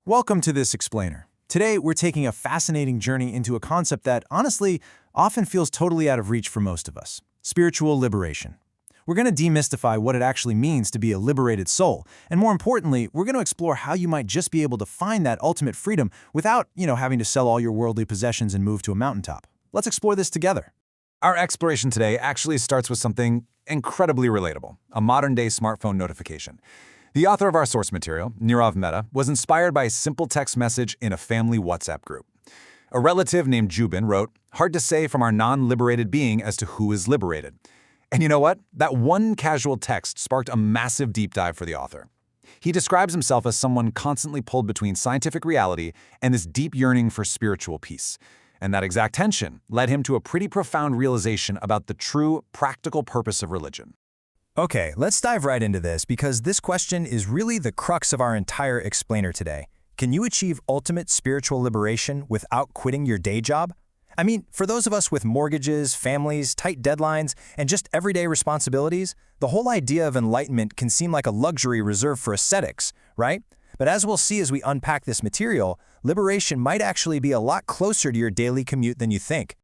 Welcome to this explainer. Today, we're taking a fascinating journey into a concept that, honestly, often feels totally out of reach for most of us: spiritual liberation. We're going to demystify what it actually means to be a liberated soul, and more importantly, we're going to explore how you might just be able to find that ultimate freedom without, having to sell all your worldly possessions and move to a mountaintop. Let's explore this together. Our exploration today actually starts with something incredibly relatable: a modern-day smartphone notification. The author of our source material, Nirav Mehta, was inspired by a simple text message in a family WhatsApp group. A relative named Jubin wrote, "Hard to say from our non-liberated being as to who is liberated." And you know what? That one casual text sparked a massive deep dive for the author. He describes himself as someone constantly pulled between scientific reality and this deep yearning for spiritual peace. And that exact tension led him to a pretty profound realization about the true, practical purpose of religion. Okay, let's dive right into this because this question is really the crux of our entire explainer today. Can you achieve ultimate spiritual liberation without quitting your day job? I mean, for those of us with mortgages, families, tight deadlines, and just everyday responsibilities, the whole idea of enlightenment can seem like a luxury reserved for ascetics, right? But as we'll see as we unpack this material, liberation might actually be a lot closer to your daily commute than you think.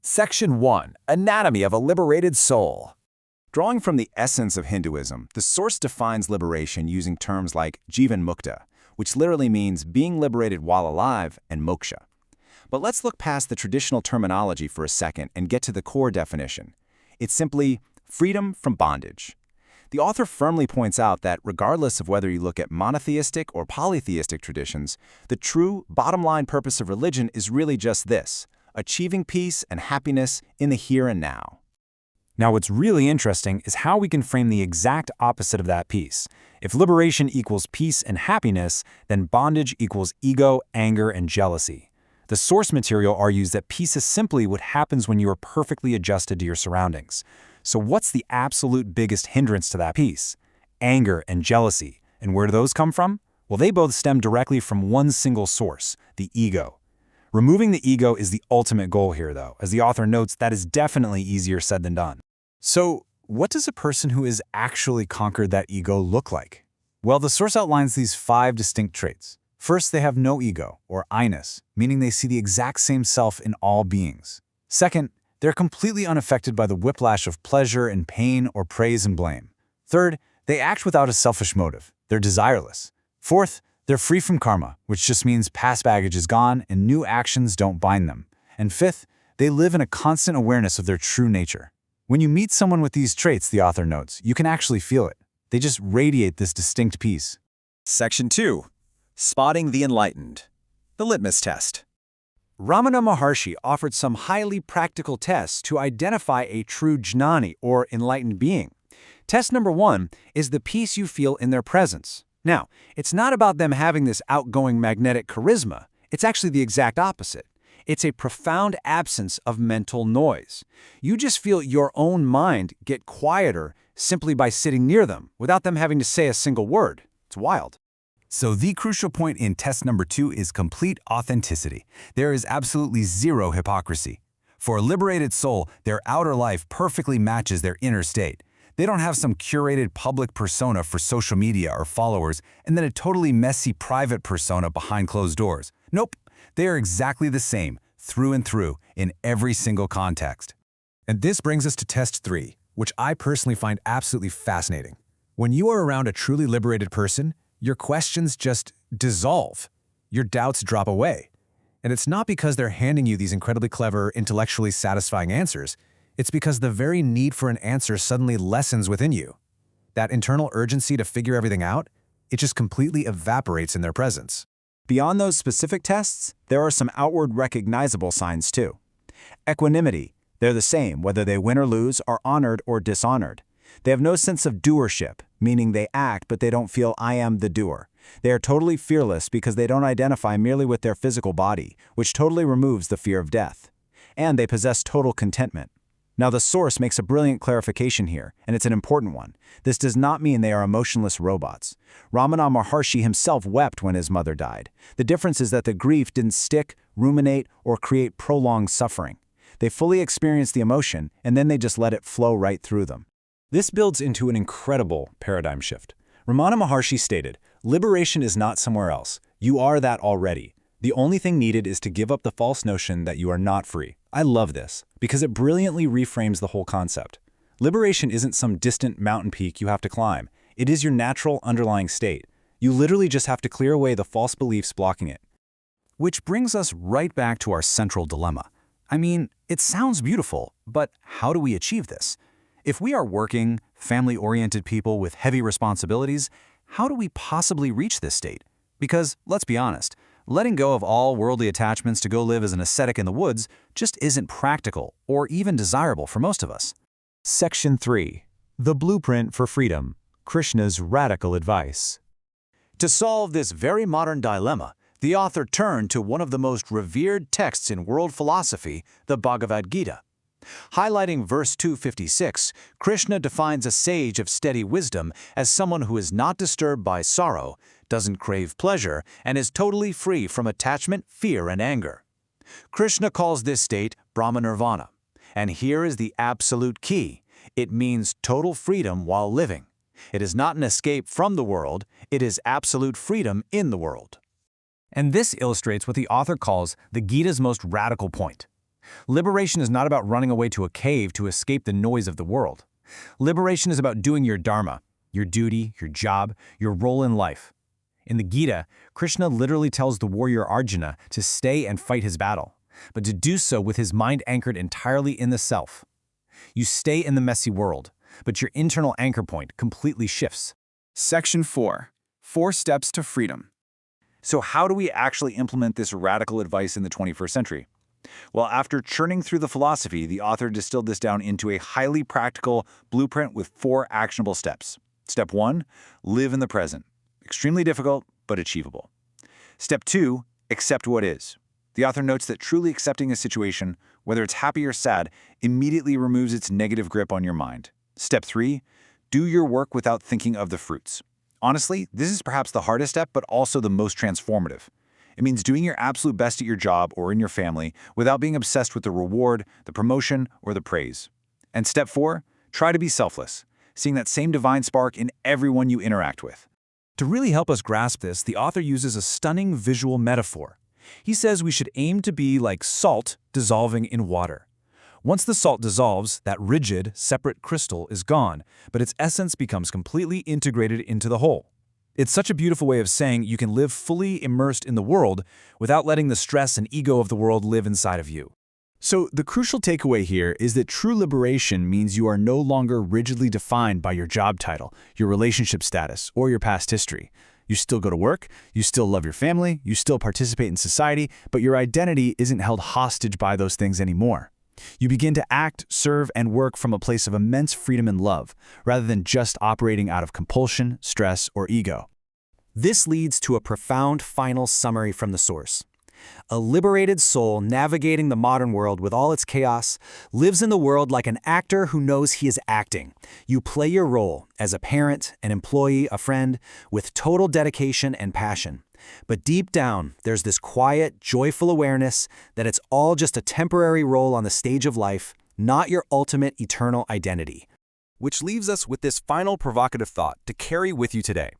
Section 1. Anatomy of a Liberated Soul. Drawing from the essence of Hinduism, the source defines liberation using terms like Jivan Mukta, which literally means being liberated while alive, and moksha. But let's look past the traditional terminology for a second and get to the core definition. It's simply freedom from bondage. The author firmly points out that regardless of whether you look at monotheistic or polytheistic traditions, the true bottom-line purpose of religion is really just this: achieving peace and happiness in the here and now. Now, what's really interesting is how we can frame the exact opposite of that peace. If liberation equals peace and happiness, then bondage equals ego, anger, and jealousy. The source material argues that peace is simply what happens when you are perfectly adjusted to your surroundings. So what's the absolute biggest hindrance to that peace? Anger and jealousy. And where do those come from? Well, they both stem directly from one single source: the ego. Removing the ego is the ultimate goal here, though. As the author notes, that is definitely easier said than done. So, what does a person who has actually conquered that ego look like? Well, the source outlines these 5 distinct traits. First, they have no ego, or I-ness, meaning they see the exact same self in all beings. Second, they're completely unaffected by the whiplash of pleasure and pain or praise and blame. Third, they act without a selfish motive. They're desireless. Fourth, they're free from karma, which just means past baggage is gone and new actions don't bind them. And fifth, they live in a constant awareness of their true nature. When you meet someone with these traits, the author notes, you can actually feel it. They just radiate this distinct peace. Section 2. Spotting the Enlightened. The litmus test. Ramana Maharshi offered some highly practical tests to identify a true jnani, or enlightened being. Test number 1 is the peace you feel in their presence. Now, it's not about them having this outgoing magnetic charisma. It's actually the exact opposite. It's a profound absence of mental noise. You just feel your own mind get quieter simply by sitting near them, without them having to say a single word. It's wild. So the crucial point in test number 2 is complete authenticity. There is absolutely zero hypocrisy. For a liberated soul, their outer life perfectly matches their inner state. They don't have some curated public persona for social media or followers, and then a totally messy private persona behind closed doors. Nope. They are exactly the same, through and through, in every single context. And this brings us to test 3, which I personally find absolutely fascinating. When you are around a truly liberated person, your questions just dissolve. Your doubts drop away. And it's not because they're handing you these incredibly clever, intellectually satisfying answers. It's because the very need for an answer suddenly lessens within you. That internal urgency to figure everything out, it just completely evaporates in their presence. Beyond those specific tests, there are some outward recognizable signs too. Equanimity. They're the same whether they win or lose, are honored or dishonored. They have no sense of doership, meaning they act but they don't feel I am the doer. They are totally fearless because they don't identify merely with their physical body, which totally removes the fear of death. And they possess total contentment. Now the source makes a brilliant clarification here, and it's an important one. This does not mean they are emotionless robots. Ramana Maharshi himself wept when his mother died. The difference is that the grief didn't stick, ruminate, or create prolonged suffering. They fully experienced the emotion, and then they just let it flow right through them. This builds into an incredible paradigm shift. Ramana Maharshi stated, "Liberation is not somewhere else. You are that already. The only thing needed is to give up the false notion that you are not free. I love this, because it brilliantly reframes the whole concept. Liberation isn't some distant mountain peak you have to climb. It is your natural underlying state. You literally just have to clear away the false beliefs blocking it. Which brings us right back to our central dilemma. I mean, it sounds beautiful, but how do we achieve this? If we are working, family-oriented people with heavy responsibilities, how do we possibly reach this state? Because, let's be honest, letting go of all worldly attachments to go live as an ascetic in the woods just isn't practical or even desirable for most of us. Section 3. The Blueprint for Freedom. Krishna's Radical Advice. To solve this very modern dilemma, the author turned to one of the most revered texts in world philosophy, the Bhagavad Gita. Highlighting verse 256, Krishna defines a sage of steady wisdom as someone who is not disturbed by sorrow, doesn't crave pleasure, and is totally free from attachment, fear, and anger. Krishna calls this state Brahma Nirvana. And here is the absolute key. It means total freedom while living. It is not an escape from the world, it is absolute freedom in the world. And this illustrates what the author calls the Gita's most radical point. Liberation is not about running away to a cave to escape the noise of the world. Liberation is about doing your dharma, your duty, your job, your role in life. In the Gita, Krishna literally tells the warrior Arjuna to stay and fight his battle, but to do so with his mind anchored entirely in the self. You stay in the messy world, but your internal anchor point completely shifts. Section 4. 4 Steps to Freedom. So how do we actually implement this radical advice in the 21st century? Well, after churning through the philosophy, the author distilled this down into a highly practical blueprint with 4 actionable steps. Step 1, live in the present. Extremely difficult, but achievable. Step 2, accept what is. The author notes that truly accepting a situation, whether it's happy or sad, immediately removes its negative grip on your mind. Step 3, do your work without thinking of the fruits. Honestly, this is perhaps the hardest step, but also the most transformative. It means doing your absolute best at your job or in your family without being obsessed with the reward, the promotion, or the praise. And step 4, try to be selfless, seeing that same divine spark in everyone you interact with. To really help us grasp this, the author uses a stunning visual metaphor. He says we should aim to be like salt dissolving in water. Once the salt dissolves, that rigid, separate crystal is gone, but its essence becomes completely integrated into the whole. It's such a beautiful way of saying you can live fully immersed in the world without letting the stress and ego of the world live inside of you. So the crucial takeaway here is that true liberation means you are no longer rigidly defined by your job title, your relationship status, or your past history. You still go to work, you still love your family, you still participate in society, but your identity isn't held hostage by those things anymore. You begin to act, serve, and work from a place of immense freedom and love, rather than just operating out of compulsion, stress, or ego. This leads to a profound final summary from the source. A liberated soul navigating the modern world with all its chaos lives in the world like an actor who knows he is acting. You play your role as a parent, an employee, a friend, with total dedication and passion. But deep down, there's this quiet, joyful awareness that it's all just a temporary role on the stage of life, not your ultimate eternal identity. Which leaves us with this final provocative thought to carry with you today.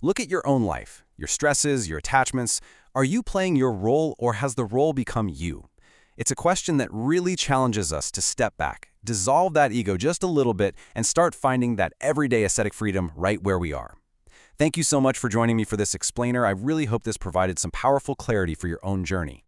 Look at your own life, your stresses, your attachments. Are you playing your role or has the role become you? It's a question that really challenges us to step back, dissolve that ego just a little bit, and start finding that everyday ascetic freedom right where we are. Thank you so much for joining me for this explainer. I really hope this provided some powerful clarity for your own journey.